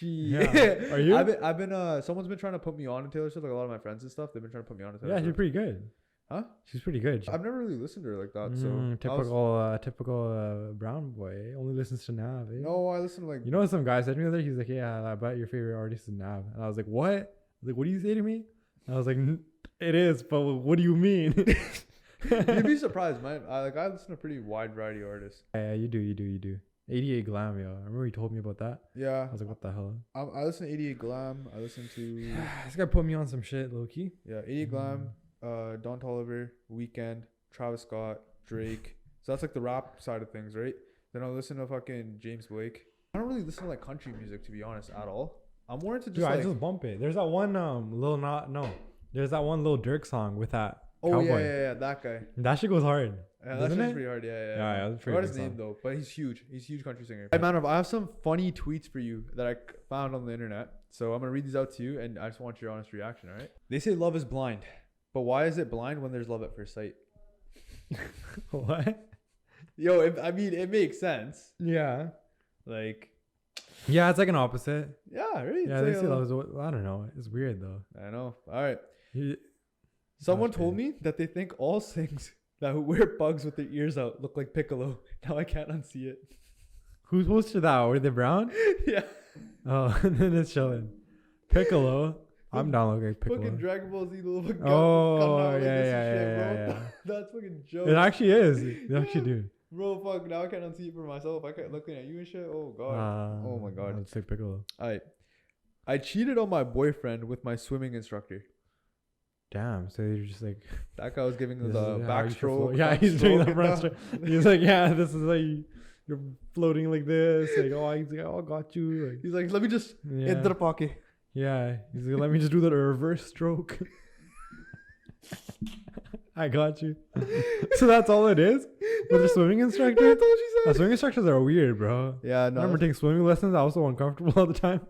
Yeah. Are you? I've been someone's been trying to put me on to Taylor Swift, like a lot of my friends and stuff. They've been trying to put me on to Taylor Yeah, she's Swift. pretty good. Huh? She's pretty good. I've never really listened to her like that. So Typical brown boy. Only listens to Nav. Eh? no, I listen to like You know what some guy said to me the other day? He's like, yeah, I bet your favorite artist is Nav. And I was like, what? I was like, what do you say to me? And I was like, it is, but what do you mean? you'd be surprised, man. I listen to a pretty wide variety of artists. Yeah, you do. 88 Glam, yo. I remember he told me about that. Yeah. I was like, what the hell? I listen to 88 Glam. I listen to This guy put me on some shit, low key. 88 Glam, Don Toliver, Weeknd, Travis Scott, Drake. So that's like the rap side of things, right? Then I listen to fucking James Blake. I don't really listen to like country music, to be honest, at all. I'm more into just Dude, like I just bump it. There's that one there's that one Lil Durk song with that oh cowboy. yeah, that guy. That shit goes hard. Yeah, that Doesn't shit's it? pretty hard. Yeah. Yeah, that's I pretty forgot good his name song. though, but he's huge. He's a huge country singer. Hey, man, I have some funny tweets for you that I found on the internet. So I'm gonna read these out to you, and I just want your honest reaction. All right? They say love is blind, but why is it blind when there's love at first sight? What? Yo, I mean, it makes sense. Yeah. Like, Yeah, it's like an opposite. yeah, right? Yeah, they say love is. I don't know. It's weird though. I know. All right. He- Someone That's told weird. me that they think all things that wear bugs with their ears out look like Piccolo. Now I can't unsee it. Who's posted that? Were they brown? Yeah. Oh, and then it's chilling. Piccolo. I'm down looking like Piccolo. Fucking Dragon Ball Z little fucking Oh, coming out like yeah, this yeah, and shit, yeah, bro. yeah. That's fucking joke. It actually is. They actually do. Bro, fuck, now I can't unsee it for myself. I can't looking at you and shit. Oh god. Oh my god. I'd say Piccolo. I cheated on my boyfriend with my swimming instructor. Damn. So you're just like. That guy was giving This the is how you should float. backstroke. Yeah, he's doing that backstroke, breaststroke. He's like, yeah, this is like you're floating like this. Like, he's like, I got you. Like, He's like, let me just yeah. enter the pocket. Yeah. He's like, let me just do the reverse stroke. I got you. So that's all it is with a swimming instructor. That's all she said. Swimming instructors are weird, bro. Yeah, I no. remember taking swimming lessons. I was so uncomfortable all the time.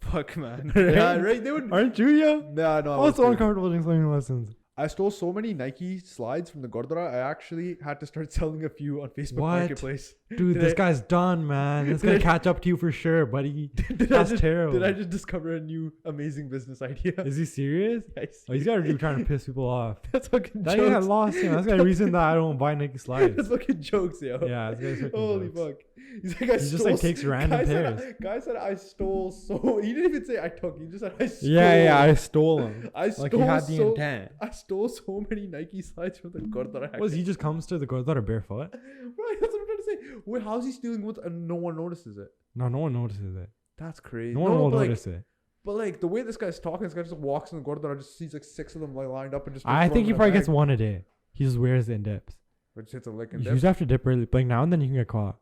Fuck, man. Right? Yeah, right. They would. Aren't you, yo? Nah, no. I was so uncomfortable taking swimming lessons. I stole so many Nike slides from the Gurdwara. I actually had to start selling a few on Facebook What? Marketplace. Dude, Did this I- guy's done, man. It's Did gonna I- catch up to you for sure, buddy. That's terrible. Did I just discover a new amazing business idea? Is he serious? Oh, he's gotta be trying to piss people off. That's fucking That guy jokes. lost him. That's the reason that I don't buy Nike slides. That's fucking jokes, yo. Yeah, this guy's fucking Holy jokes. fuck. He's like, I He stole. just like takes random pairs. Guy said I stole so. He didn't even say I took. He just said I stole. Yeah, I stole him. I stole Like he had the so. intent. I stole so many Nike slides from the Gurdwara. Was he just comes to the Gurdwara barefoot? Right, that's what I'm trying to say. Wait, how's he stealing what and no one notices it? No one notices it. That's crazy. No one will but notice it. But like the way this guy's talking, this guy just walks in the Gurdwara, just sees like 6 of them like lined up and just. I think he throwing probably them in a gets bag. one a day. He just wears it and dips. But just hits a lick and You dip. just have to dip early. Like now and then you can get caught.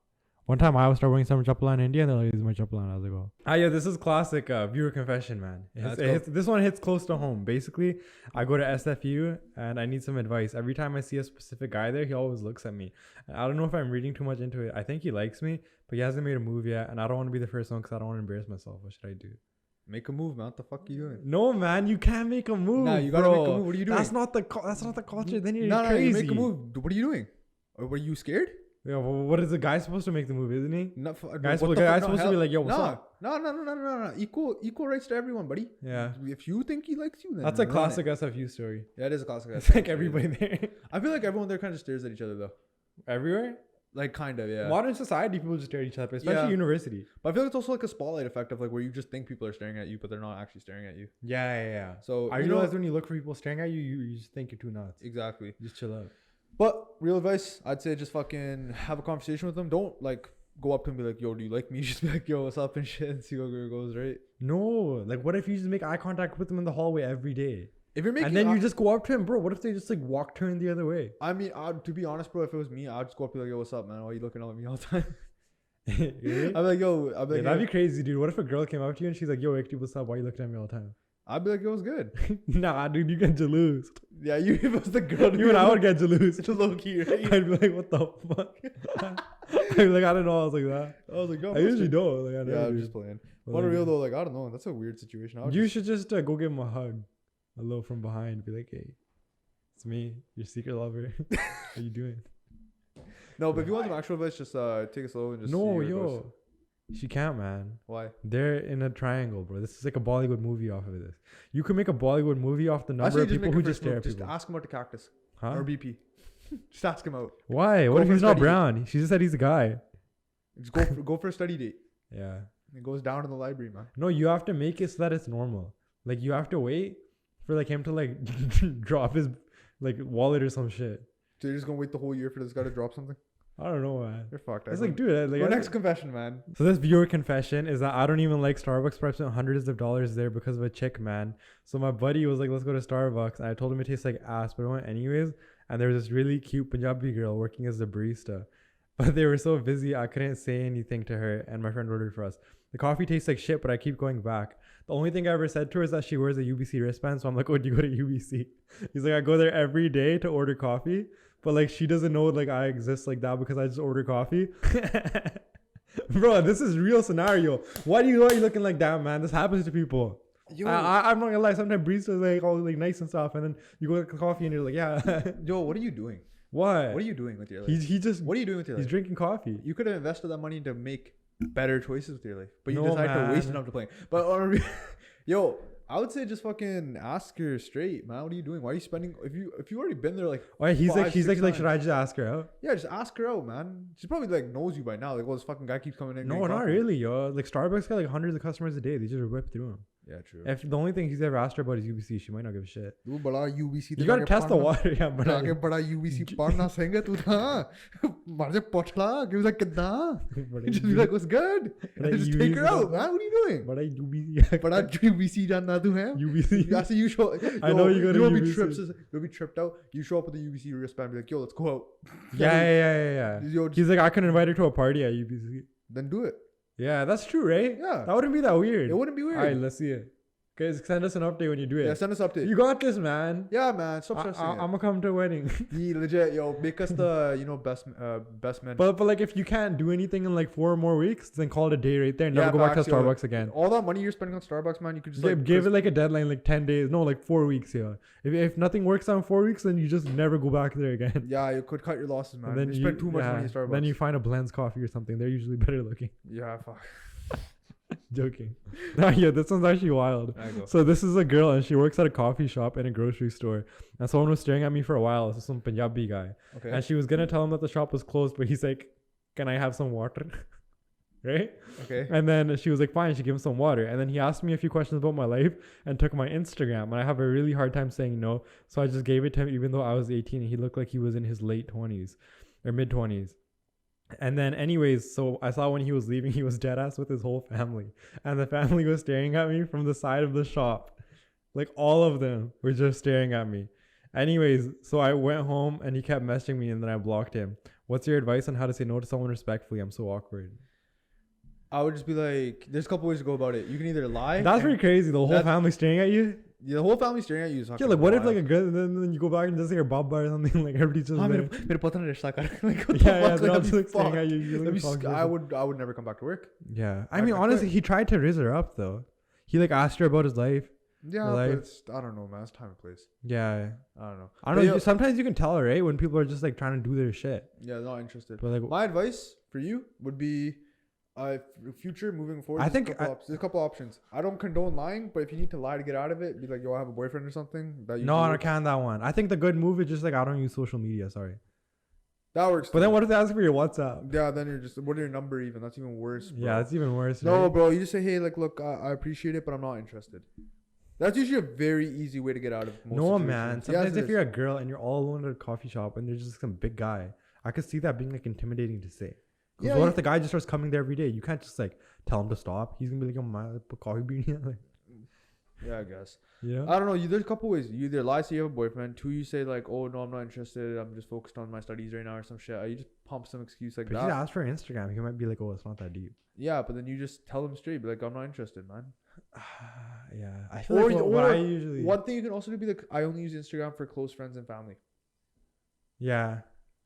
One time I was started wearing some chappal in India and they're like, this is my chappal. I was like, oh. Yeah, this is classic viewer confession, man. This one hits close to home. Basically, I go to SFU and I need some advice. Every time I see a specific guy there, he always looks at me. I don't know if I'm reading too much into it. I think he likes me, but he hasn't made a move yet. And I don't want to be the first one because I don't want to embarrass myself. What should I do? Make a move, man. What the fuck are you doing? No, man, you can't make a move. Nah, you gotta bro. make a move. What are you doing? That's not the culture. Then you're No, crazy. you make a move. What are you doing? Or were you scared? Yeah, well, what is the guy supposed to make the movie, isn't he? Not Guy's supposed to be like, yo, what's up? No. Equal rights to everyone, buddy. Yeah. If you think he likes you, then That's a run classic it. SFU story. Yeah, it is a classic. It's like everybody there. I feel like everyone there kind of stares at each other though. Everywhere? Like kind of, yeah. Modern society, people just stare at each other, especially university. But I feel like it's also like a spotlight effect of like where you just think people are staring at you, but they're not actually staring at you. Yeah. So I realize when you look for people staring at you, you just think you're too nuts. Exactly. Just chill out. But real advice, I'd say just fucking have a conversation with them. Don't like go up to them and be like, yo, do you like me? Just be like, yo, what's up and shit, and see where it goes, right? No, like what if you just make eye contact with them in the hallway every day? If you're making, and then you just go up to him, bro. What if they just like turn the other way? I mean, to be honest, bro, if it was me, I'd just go up and be like, yo, what's up, man? Why are you looking at me all the time? Really? I'd be like, yo, that'd be crazy, dude. What if a girl came up to you and she's like, yo, Ekdeep, what's up? Why are you looking at me all the time? I'd be like, yo, it's good. Nah, dude, you get jaloused. Yeah, if it was the girl, you and I would get jaloused. It's low key, right? I'd be like, what the fuck? I'd be like, I don't know. I was like that. I was like, yo, I usually don't. Like, I never I'm do. just playing. But But like, real though, like I don't know. That's a weird situation. You should just go give him a hug, a little from behind. Be like, hey, it's me, your secret lover. How you doing? No, but if you want some actual advice, just take it slow and just. No, see where it yo, goes. she can't, man. Why? They're in a triangle, bro. This is like a Bollywood movie off of this. You could make a Bollywood movie off the number of people who just stare at Just people. ask him about the cactus Huh? or BP. Just ask him out. Why? What Go if for he's not study. brown? She just said he's a guy. Just go for a study date. Yeah. It goes down in the library, man. No, you have to make it so that it's normal. Like you have to wait for like him to like drop his like wallet or some shit. So you're just gonna wait the whole year for this guy to drop something? I don't know, man. You're fucked. It's like, dude, like Go next confession, man. So this viewer confession is that I don't even like Starbucks, but I spent hundreds of dollars there because of a chick, man. So my buddy was like, let's go to Starbucks. And I told him it tastes like ass, but I went anyways. And there was this really cute Punjabi girl working as the barista. But they were so busy, I couldn't say anything to her. And my friend ordered for us. The coffee tastes like shit, but I keep going back. The only thing I ever said to her is that she wears a UBC wristband. So I'm like, oh, do you go to UBC? He's like, I go there every day to order coffee. But like she doesn't know like I exist like that because I just order coffee. Bro, this is real scenario. Why are you looking like that, man? This happens to people. I'm not gonna lie. Sometimes baristas like all like nice and stuff, and then you go get coffee and you're like, yeah. Yo, what are you doing? What? What are you doing with your life? He just. What are you doing with your life? He's drinking coffee. You could have invested that money to make better choices with your life, but you No, decided to waste man. it on to playing. But yo, I would say just fucking ask her straight, man. What are you doing? Why are you spending? If you already been there like. Oh, yeah, he's 5, like 6 should I times. just ask her out? Yeah, just ask her out, man. She probably like knows you by now. Like, well, this fucking guy keeps coming in. No, getting not coffee. really, yo. Like Starbucks got like hundreds of customers a day. They just whip through them. Yeah, true. If the only thing he's ever asked her about is UBC, she might not give a shit. You gotta test the water, yeah. But UBC पढ़ना सहेंगे तू था मारे पछला. He was like कितना? Just be like, what's good? And then just take her out, man. What are you doing? But I UBC. But I UBC जानना तू है? UBC. Yeah, so you show. I know you go to You'll be UBC. You'll be tripped out. You show up with the UBC wristband, be like, yo, let's go out. Yeah. Yo, He's like, I can invite her to a party at UBC. then do it. Yeah, that's true, right? Yeah. That wouldn't be that weird. It wouldn't be weird. All right, let's see it. Guys, send us an update when you do it. Yeah, send us update. You got this, man. Yeah, man. Stop stressing it. I'm gonna come to a wedding. Yeah, legit, yo, make us the best man. but like if you can't do anything in like 4 more weeks, then call it a day right there. Never go back to facts, yo. Starbucks again. All that money you're spending on Starbucks, man, you could just Give it like a deadline, like 10 days. No, like 4 weeks. Yeah. If nothing works out in 4 weeks, then you just never go back there again. Yeah, you could cut your losses, man. And then you spend too much money at Starbucks. Then you find a Blends coffee or something. They're usually better looking. Yeah, fuck. Joking. Yeah, this one's actually wild. So this is a girl and she works at a coffee shop and a grocery store. And someone was staring at me for a while. This is some Punjabi guy. Okay. And she was gonna tell him that the shop was closed, but he's like, "Can I have some water?" Right? Okay. And then she was like, "Fine." She gave him some water. And then he asked me a few questions about my life and took my Instagram. And I have a really hard time saying no, so I just gave it to him, even though I was 18 and he looked like he was in his late 20s or mid 20s. And then anyways, so I saw when he was leaving, he was dead ass with his whole family. And the family was staring at me from the side of the shop. Like all of them were just staring at me. Anyways, so I went home and he kept messaging me and then I blocked him. What's your advice on how to say no to someone respectfully? I'm so awkward. I would just be like, there's a couple ways to go about it. You can either lie. That's pretty crazy. The whole family staring at you. Yeah, the whole family staring at you. Is Yeah, like what if like a girl, and then you go back and just say your baba or something, like everybody's just there. मेरे पता नहीं रिश्ता कर. Like what Yeah, the fuck? they're all Like, just like staring at you. You're like, fuck I this. would never come back to work. Yeah, I I'd mean, quit. honestly, he tried to rizz her up though. He like asked her about his life. Yeah, but Like, it's, I don't know, man. It's time and place. yeah. I don't know. I don't But know. yo- Sometimes you can tell, right, when people are just like trying to do their shit. Yeah, not interested. But like, My advice for you would be, future moving forward. There's a couple options. I don't condone lying, but if you need to lie to get out of it, be like, yo, I have a boyfriend or something. That no, I works. can't that one. I think the good move is just like I don't use social media. Sorry. That works. But then what if they ask for your WhatsApp? Yeah, then you're just, what are your number even? That's even worse, bro. Yeah, it's even worse. No, right? bro, you just say, hey, like, look, I appreciate it, but I'm not interested. That's usually a very easy way to get out of most No, situations. man. Yes, Sometimes it if is. you're a girl and you're all alone at a coffee shop and there's just some big guy, I could see that being like intimidating to say. Because Yeah, what if the guy just starts coming there every day? You can't just like tell him to stop. He's gonna be like, "Oh my, put coffee bean here." Like, Yeah, I guess. you know? I don't know. There's a couple ways. You either lie, say you have a boyfriend. Two, you say like, oh no, I'm not interested. I'm just focused on my studies right now or some shit. You just pump some excuse like But you that. ask for Instagram, he might be like, "Oh, it's not that deep." Yeah, but then you just tell them straight. Be like, I'm not interested, man. Yeah, I feel like what I usually. One thing you can also do, be like, I only use Instagram for close friends and family. Yeah.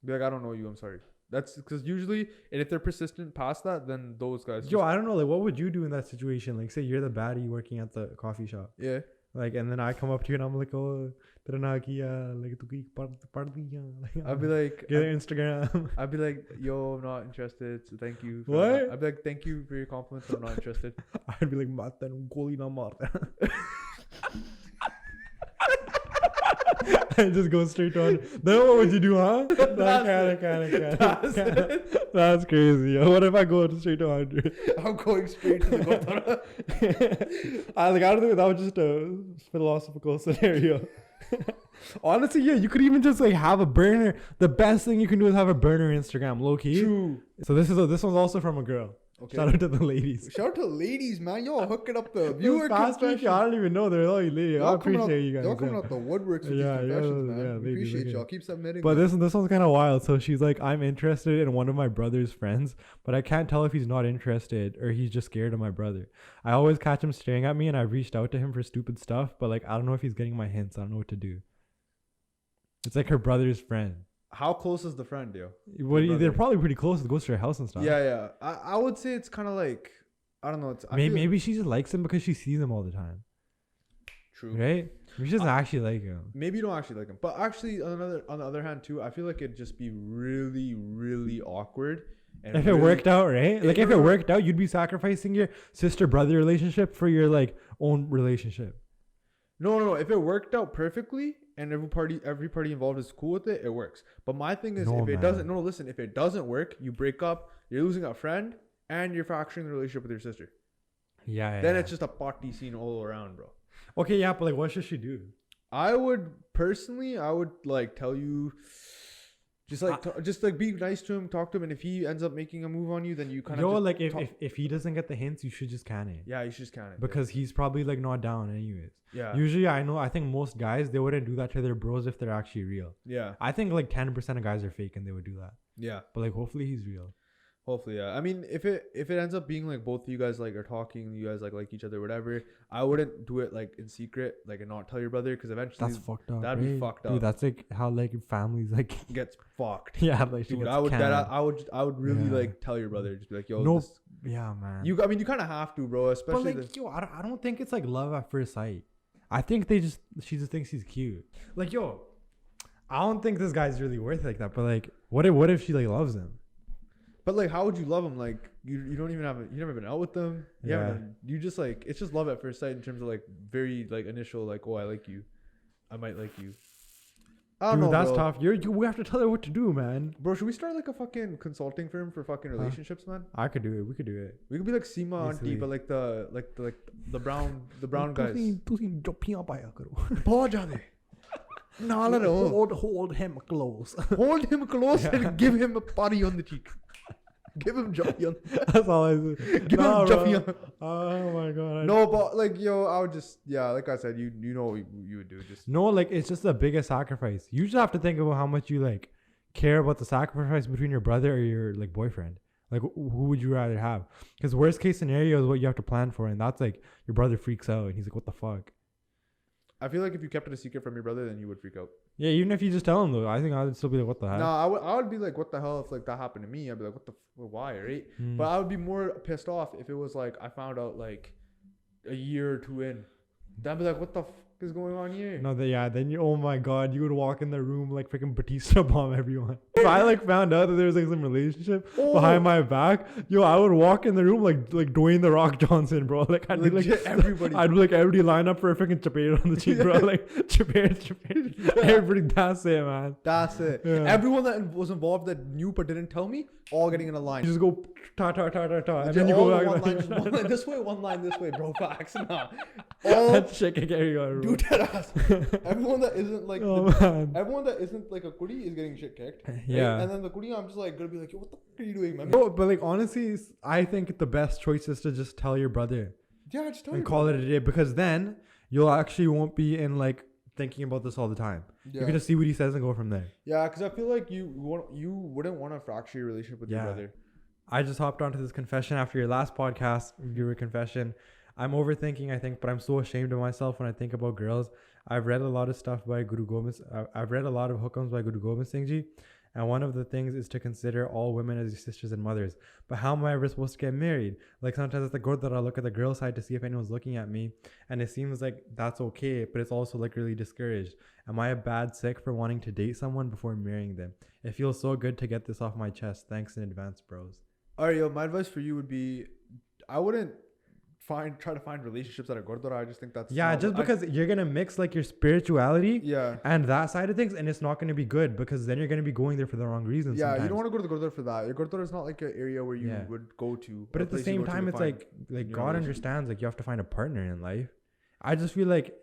Be like, I don't know you. I'm sorry. That's because usually, and if they're persistent past that, then those guys. Yo, I don't know. Like, what would you do in that situation? Like, say you're the baddie working at the coffee shop. Yeah. Like, and then I come up to you and I'm like, "Oh, tera na kiya, like, tu ki pad diya." Like, I'd be like, get their Instagram. I'd be like, yo, I'm not interested. So thank you. What? I'd be like, thank you for your compliments. I'm not interested. I'd be like, "Mata nu goli na marta." I just go straight on. Then what would you do, huh? That's crazy. Yo. What if I go straight to 100? I'm going straight to the Gurdwara. I don't think that was just a philosophical scenario. Honestly, yeah, you could even just like have a burner. The best thing you can do is have a burner Instagram, low key. True. So this one's also from a girl. Okay. Shout out to the ladies. Shout out to ladies, man. Y'all hooking up the Those viewer fast people, confession. I don't even know they're all ladies. I appreciate you guys. Y'all coming out the woodworks with Yeah, these yeah, confessions, man. yeah, We ladies, appreciate okay. y'all. Keep submitting. But man. this one's kind of wild. So she's like, I'm interested in one of my brother's friends, but I can't tell if he's not interested or he's just scared of my brother. I always catch him staring at me, and I've reached out to him for stupid stuff, but like I don't know if he's getting my hints. I don't know what to do. It's like her brother's friend. How close is the friend, yo? They're probably pretty close. It goes to her house and stuff. Yeah, yeah. I would say it's kind of like, I don't know. Maybe she just likes him because she sees him all the time. True. Right? Maybe she doesn't actually like him. Maybe you don't actually like him, but actually, on the other hand, too, I feel like it'd just be really, really awkward. And If it worked out, right? Like if it worked out, you'd be sacrificing your sister-brother relationship for your like own relationship. No. If it worked out perfectly and every party involved is cool with it, it works. But my thing is, No, if it man. doesn't, listen, if it doesn't work, you break up, you're losing a friend, and you're fracturing the relationship with your sister. Yeah. Then it's just a party scene all around, bro. okay. Yeah, but like, what should she do? I would like tell you, just like be nice to him, talk to him, and if he ends up making a move on you, then you kind of like if he doesn't get the hints, you should just can it. yeah, you should just count it Because he's probably like not down anyways. yeah. Usually, I think most guys they wouldn't do that to their bros if they're actually real. Yeah, I think like 10% of guys are fake and they would do that. yeah. But like, hopefully he's real. Hopefully, yeah. I mean, if it ends up being like both of you guys like are talking, you guys like each other, whatever. I wouldn't do it like in secret, like and not tell your brother, because eventually That's fucked up. that'd be right? fucked Dude, up. that's like how like families like Gets fucked. yeah, like she Dude, gets I would canned. I would really Yeah. like tell your brother, just be like, yo, No, this, yeah, man. I mean, you kind of have to, bro. But Especially like, yo, I don't think it's like love at first sight. I think she just thinks he's cute. Like, yo, I don't think this guy's really worth it like that. But like, what if she like loves him? but like, how would you love him? Like, you don't even you never been out with them. Yeah. You just like, it's just love at first sight in terms of like very like initial like, oh, I like you, I might like you. I don't Dude, know, that's bro. tough. We have to tell her what to do, man. Bro, should we start like a fucking consulting firm for fucking relationships, man? I could do it. We could do it. We could be like Seema auntie, Easily. but like the brown guys. ਤੁਸੀਂ ਜੱਫੀਆਂ ਪਾਇਆ ਕਰੋ. ਬਹੁਤ ਜ਼ਿਆਦਾ ਨਾਲ ਰਹੋ. Hold him close. Hold him close and give him a party on the cheek. Give him Jaffi on. That's all I do. Give him Jaffi on. Oh my god. No, but like yo, I would just like I said, you know what you would do. Just No, like it's just the biggest sacrifice. You just have to think about how much you like care about the sacrifice between your brother or your like boyfriend. Like who would you rather have? Because worst case scenario is what you have to plan for, and that's like your brother freaks out and he's like, "What the fuck?" I feel like if you kept it a secret from your brother, then you would freak out. Yeah, even if you just tell him though, I think I would still be like, "What the hell?" No, I would be like, what the hell if like that happened to me? I'd be like, why, right? Mm. But I would be more pissed off if it was like I found out like a year or two in. Then I'd be like, what the fuck is going on here? No, then you, oh my god, you would walk in the room like freaking Batista bomb everyone. If I like found out that there was like some relationship behind my back, yo, I would walk in the room like Dwayne the Rock Johnson, bro. Like I'd be like everybody. I'd be like everybody line up for a freaking chapate on the cheek, bro. Like chapate. Everybody, that's it, man. That's it. Yeah. Everyone that was involved that knew but didn't tell me, all getting in a line. You just go ta ta ta ta ta, and Legit, then you all go the back. one line, just one line this way, one line this way, bro. Facts. Nah. All That shit can carry on, bro. dude, that ass. Everyone that isn't like Man. everyone that isn't like a kudi is getting shit kicked. Right? Yeah. And then the kudi, I'm just like gonna be like, yo, what the fuck are you doing, man? No, but like honestly, I think the best choice is to just tell your brother Yeah, just tell and you, call it a day, because then you'll actually won't be in like thinking about this all the time. Yeah. You can just see what he says and go from there. Yeah, because I feel like you wouldn't want to fracture your relationship with your brother. I just hopped onto this confession after your last podcast, your confession. I'm overthinking, I think, but I'm so ashamed of myself when I think about girls. I've read a lot of stuff by Guru Gobind. I've read a lot of hukams by Guru Gobind Singh Ji. And one of the things is to consider all women as your sisters and mothers. But how am I ever supposed to get married? Like sometimes at the Gurdwara, I look at the girl side to see if anyone's looking at me. And it seems like that's okay, but it's also like really discouraged. Am I a bad sick for wanting to date someone before marrying them? It feels so good to get this off my chest. Thanks in advance, bros. All right, yo, my advice for you would be, I wouldn't try to find relationships that are Gurdwara. I just think that's because you're gonna mix like your spirituality yeah and that side of things, and it's not gonna be good because then you're gonna be going there for the wrong reasons. Yeah, sometimes. you don't want to go to the Gurdwara for that. Your Gurdwara is not like an area where you would go to. But at the same time, it's like God understands like you have to find a partner in life. I just feel like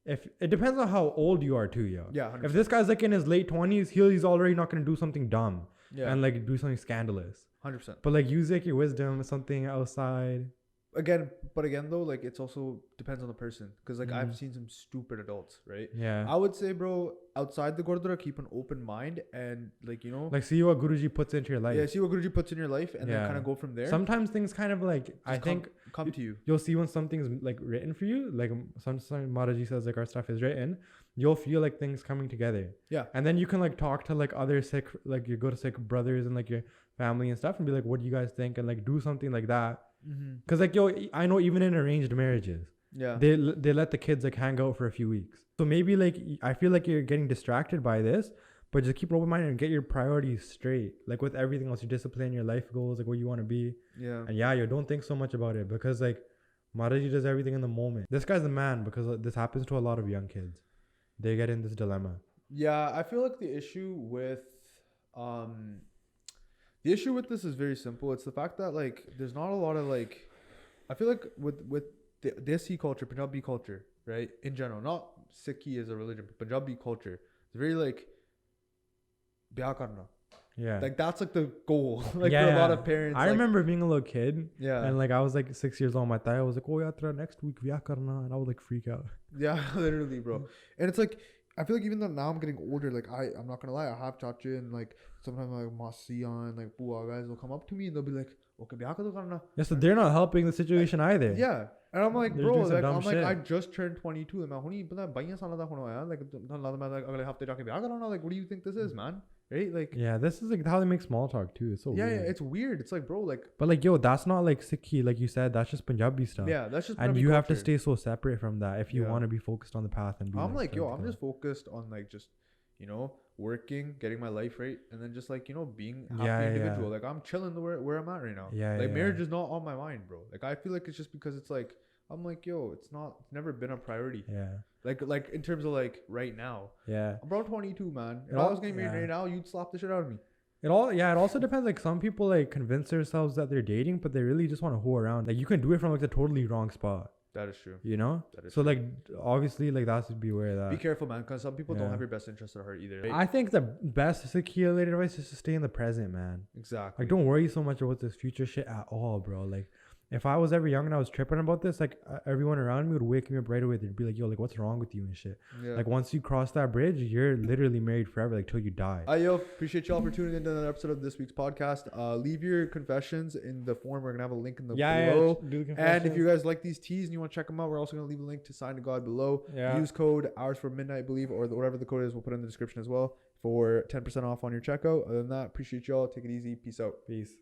if it depends on how old you are too, yo. Yeah. 100%. If this guy's like in his late 20s, he's already not gonna do something dumb and like do something scandalous. 100%. But like use like your wisdom, something outside. Again though, like it's also depends on the person, because like I've seen some stupid adults, right? Yeah. I would say, bro, outside the Gurdwara, keep an open mind and like, you know, like see what Guruji puts into your life. Yeah, see what Guruji puts in your life and then kind of go from there. Sometimes things kind of like come to you. You'll see when something's like written for you, like sometimes Maharaji says like our stuff is written. You'll feel like things coming together. Yeah. And then you can like talk to like other sick, like you go to sick brothers and like your family and stuff and be like, what do you guys think? And like do something like that. Because like yo, I know even in arranged marriages, they let the kids like hang out for a few weeks. So maybe like I feel like you're getting distracted by this, but just keep an open mind and get your priorities straight. Like with everything else, your discipline, your life goals, like what you want to be. Yeah. And yo, don't think so much about it, because like Maharaji does everything in the moment. This guy's the man, because this happens to a lot of young kids. They get in this dilemma. Yeah, I feel like the issue with this is very simple. It's the fact that like there's not a lot of like, I feel like with the Desi culture, Punjabi culture, right? In general, not Sikhi as a religion, but Punjabi culture, it's very like biyah karna. Yeah. Like that's like the goal. Like for a lot of parents. I remember being a little kid. Yeah. And like I was like 6 years old. My thigh was like, oh yatra, next week biyah karna, and I would like freak out. Yeah, literally, bro. And it's like, I feel like even though now I'm getting older, like I'm not gonna lie, I have chacha and like sometimes like masiya and like bua guys will come up to me and they'll be like, okay, biyah ka to karna. Yeah, so they're not helping the situation either. Yeah. And I'm like, bro, like I'm like, shit. I just turned 22 and like what do you think this is, man? Right? Like, yeah, this is like how they make small talk too. It's so weird. Yeah, it's weird. It's like, bro, like, but like, yo, that's not like Sikhi, like you said. That's just Punjabi stuff. Yeah, that's just. And Punjabi you culture. have to stay so separate from that if you want to be focused on the path and be. I'm like, yo, I'm just focused on like just, you know, working, getting my life right, and then just like, you know, being a happy individual. Like I'm chilling where I'm at right now. Yeah. Like marriage is not on my mind, bro. Like I feel like it's just because it's like I'm like, yo, it's never been a priority. Yeah. Like in terms of like right now. Yeah. I'm around 22, man. If I was getting married right now, you'd slap the shit out of me. It also depends. Like some people like convince themselves that they're dating, but they really just want to hoe around. Like you can do it from like the totally wrong spot. That is true. You know? That is so true. Like obviously like that's to beware of that. Be careful, man, because some people don't have your best interest at heart either. Right? I think the best secure related advice is to stay in the present, man. Exactly. Like don't worry so much about this future shit at all, bro. Like if I was ever young and I was tripping about this, like everyone around me would wake me up right away. They'd be like, yo, like what's wrong with you and shit. Yeah. Like once you cross that bridge, you're literally married forever, like till you die. Yo, appreciate y'all for tuning into another episode of this week's podcast. Leave your confessions in the form. We're gonna have a link in the below. And if you guys like these teas and you want to check them out, we're also gonna leave a link to Sign to God below. Yeah. Use code hours for midnight, I believe, or whatever the code is, we'll put it in the description as well for 10% off on your checkout. Other than that, appreciate y'all. Take it easy. Peace out. Peace.